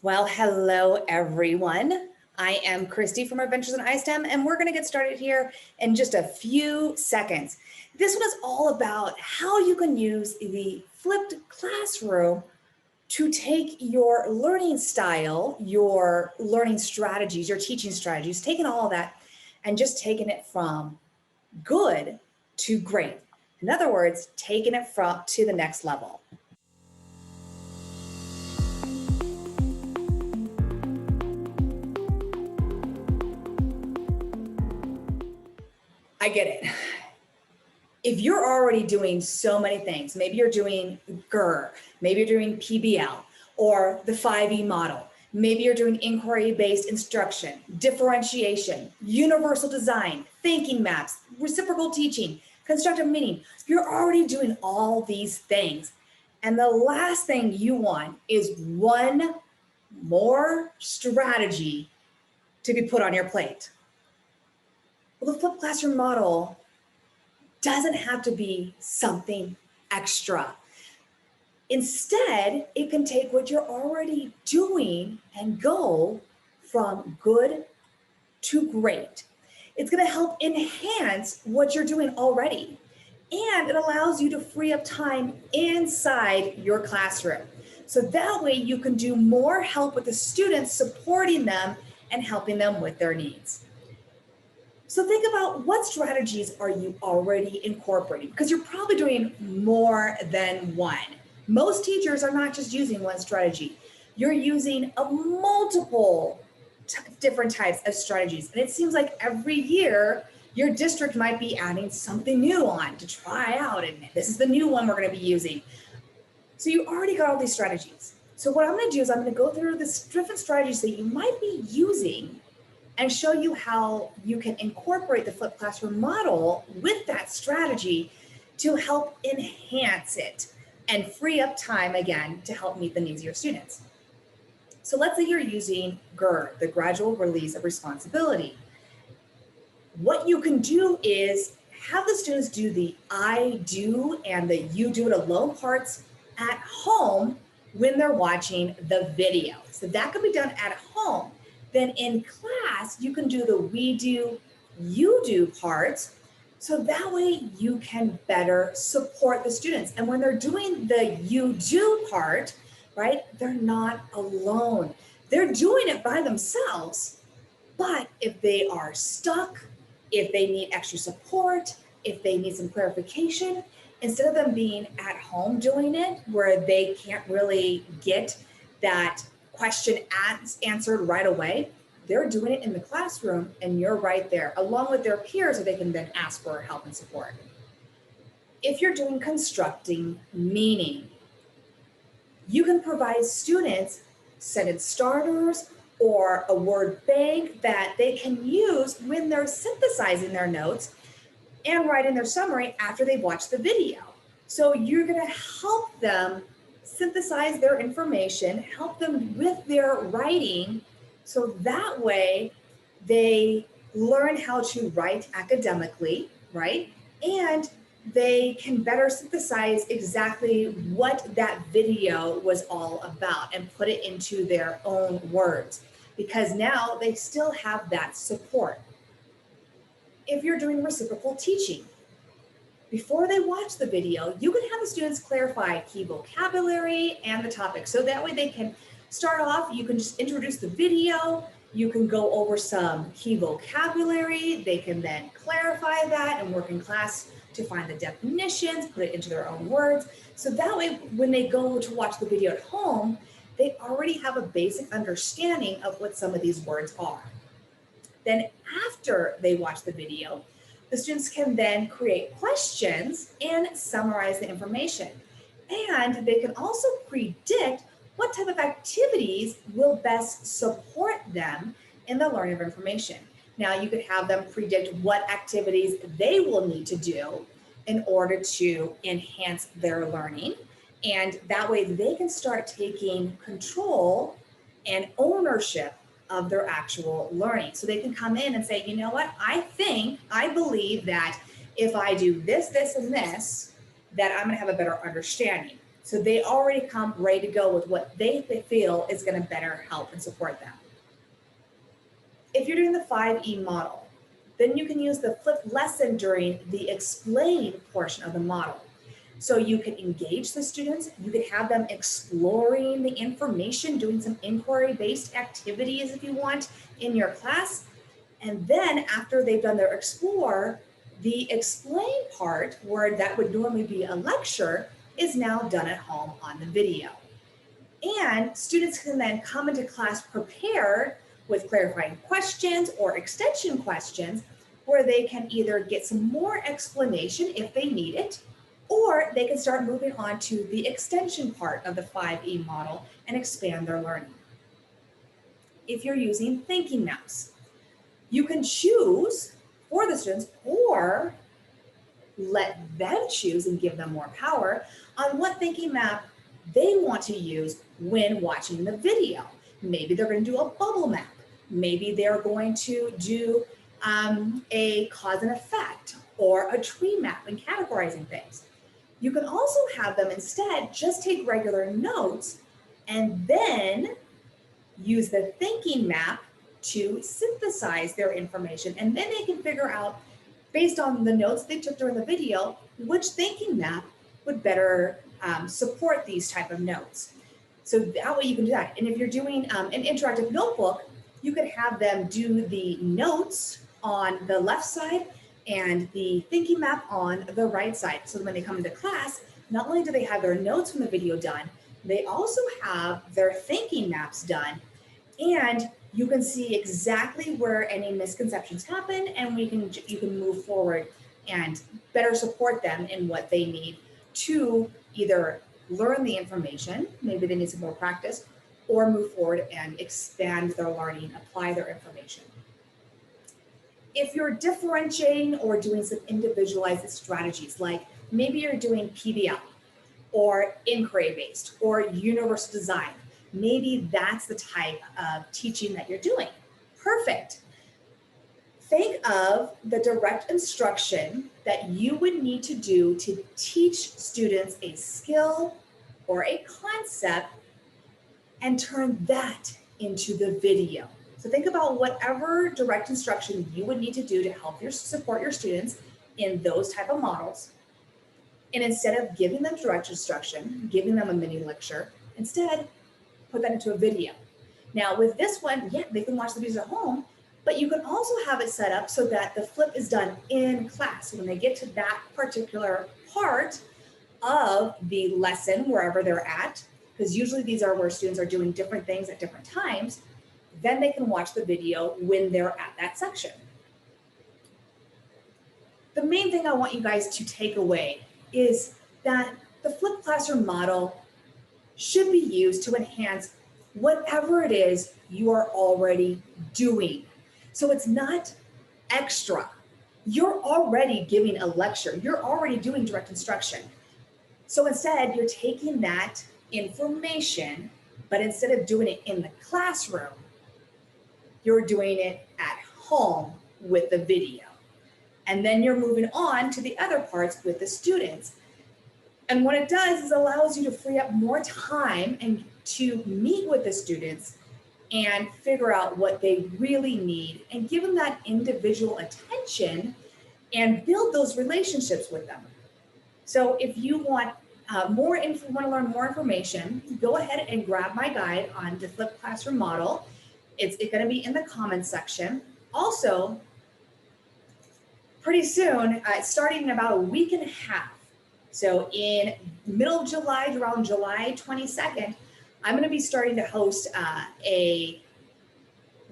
Well, hello everyone. I am Christy from Adventures in ISTEM, and we're going to get started here in just a few seconds. This one is all about how you can use the flipped classroom to take your learning style, your learning strategies, your teaching strategies, taking all of that and just taking it from good to great. In other words, taking it from to the next level. I get it. If you're already doing so many things, maybe you're doing GER, maybe you're doing PBL or the 5E model, maybe you're doing inquiry-based instruction, differentiation, universal design, thinking maps, reciprocal teaching, constructive meaning. You're already doing all these things. And the last thing you want is one more strategy to be put on your plate. Well, the flipped classroom model doesn't have to be something extra. Instead, it can take what you're already doing and go from good to great. It's going to help enhance what you're doing already. And it allows you to free up time inside your classroom. So that way you can do more help with the students, supporting them and helping them with their needs. So think about what strategies are you already incorporating, because you're probably doing more than one. Most teachers are not just using one strategy. You're using a multiple different types of strategies. And it seems like every year your district might be adding something new on to try out. And this is the new one we're going to be using. So you already got all these strategies. So what I'm going to do is I'm going to go through the different strategies that you might be using and show you how you can incorporate the flipped classroom model with that strategy to help enhance it and free up time again to help meet the needs of your students. So let's say you're using GER, the gradual release of responsibility. What you can do is have the students do the I do and the you do it alone parts at home when they're watching the video. So that can be done at home. Then in class, you can do the we do, you do parts. So that way you can better support the students. And when they're doing the you do part, right, they're not alone. They're doing it by themselves. But if they are stuck, if they need extra support, if they need some clarification, instead of them being at home doing it where they can't really get that question answered right away, they're doing it in the classroom and you're right there along with their peers so they can then ask for help and support. If you're doing constructing meaning, you can provide students sentence starters or a word bank that they can use when they're synthesizing their notes and writing their summary after they've watched the video. So you're going to help them synthesize their information, help them with their writing, so that way they learn how to write academically, right? And they can better synthesize exactly what that video was all about and put it into their own words, because now they still have that support. If you're doing reciprocal teaching, before they watch the video, you can have the students clarify key vocabulary and the topic. So that way they can start off, you can just introduce the video, you can go over some key vocabulary, they can then clarify that and work in class to find the definitions, put it into their own words. So that way, when they go to watch the video at home, they already have a basic understanding of what some of these words are. Then after they watch the video, the students can then create questions and summarize the information. And they can also predict what type of activities will best support them in the learning of information. Now you could have them predict what activities they will need to do in order to enhance their learning. And that way they can start taking control and ownership of their actual learning. So they can come in and say, you know what, I believe that if I do this, this, and this, that I'm gonna have a better understanding. So they already come ready to go with what they feel is going to better help and support them. If you're doing the 5E model, then you can use the flipped lesson during the explain portion of the model. So you can engage the students, you could have them exploring the information, doing some inquiry-based activities if you want in your class. And then after they've done their explore, the explain part, where that would normally be a lecture, is now done at home on the video. And students can then come into class prepared with clarifying questions or extension questions, where they can either get some more explanation if they need it, or they can start moving on to the extension part of the 5E model and expand their learning. If you're using thinking maps, you can choose for the students, or let them choose and give them more power on what thinking map they want to use when watching the video. Maybe they're going to do a bubble map. Maybe they're going to do a cause and effect or a tree map and categorizing things. You can also have them instead just take regular notes and then use the thinking map to synthesize their information. And then they can figure out, based on the notes they took during the video, which thinking map would better support these type of notes. So that way you can do that. And if you're doing an interactive notebook, you could have them do the notes on the left side and the thinking map on the right side. So when they come into class, not only do they have their notes from the video done, they also have their thinking maps done. And you can see exactly where any misconceptions happen, and you can move forward and better support them in what they need to either learn the information, maybe they need some more practice, or move forward and expand their learning, apply their information. If you're differentiating or doing some individualized strategies, like maybe you're doing PBL or inquiry-based or universal design, maybe that's the type of teaching that you're doing. Perfect. Think of the direct instruction that you would need to do to teach students a skill or a concept and turn that into the video. So think about whatever direct instruction you would need to do to help support your students in those type of models. And instead of giving them direct instruction, giving them a mini lecture, instead put that into a video. Now with this one, yeah, they can watch the videos at home, but you can also have it set up so that the flip is done in class. When they get to that particular part of the lesson, wherever they're at, because usually these are where students are doing different things at different times, then they can watch the video when they're at that section. The main thing I want you guys to take away is that the flipped classroom model should be used to enhance whatever it is you are already doing. So it's not extra. You're already giving a lecture. You're already doing direct instruction. So instead, you're taking that information, but instead of doing it in the classroom, you're doing it at home with the video. And then you're moving on to the other parts with the students. And what it does is allows you to free up more time and to meet with the students and figure out what they really need and give them that individual attention and build those relationships with them. So if you want to learn more information, go ahead and grab my guide on the flipped classroom model. It's going to be in the comments section. Also, pretty soon, starting in about a week and a half, so in middle of July, around July 22nd, I'm going to be starting to host a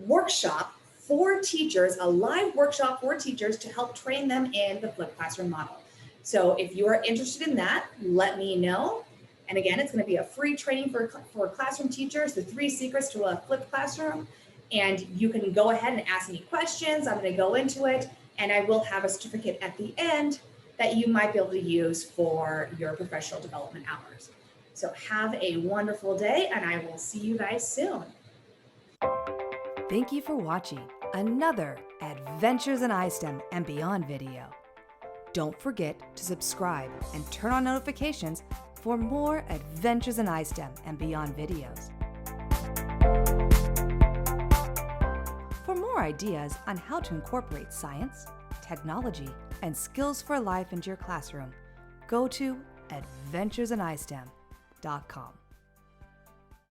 workshop for teachers, a live workshop for teachers to help train them in the flipped classroom model. So if you are interested in that, let me know. And again, it's going to be a free training for classroom teachers, the 3 secrets to a flipped classroom. And you can go ahead and ask me questions. I'm going to go into it, and I will have a certificate at the end that you might be able to use for your professional development hours. So have a wonderful day, and I will see you guys soon. Thank you for watching another Adventures in ISTEM and Beyond video. Don't forget to subscribe and turn on notifications for more Adventures in ISTEM and Beyond videos. For more ideas on how to incorporate science, technology, and skills for life into your classroom, go to adventuresinistem.com.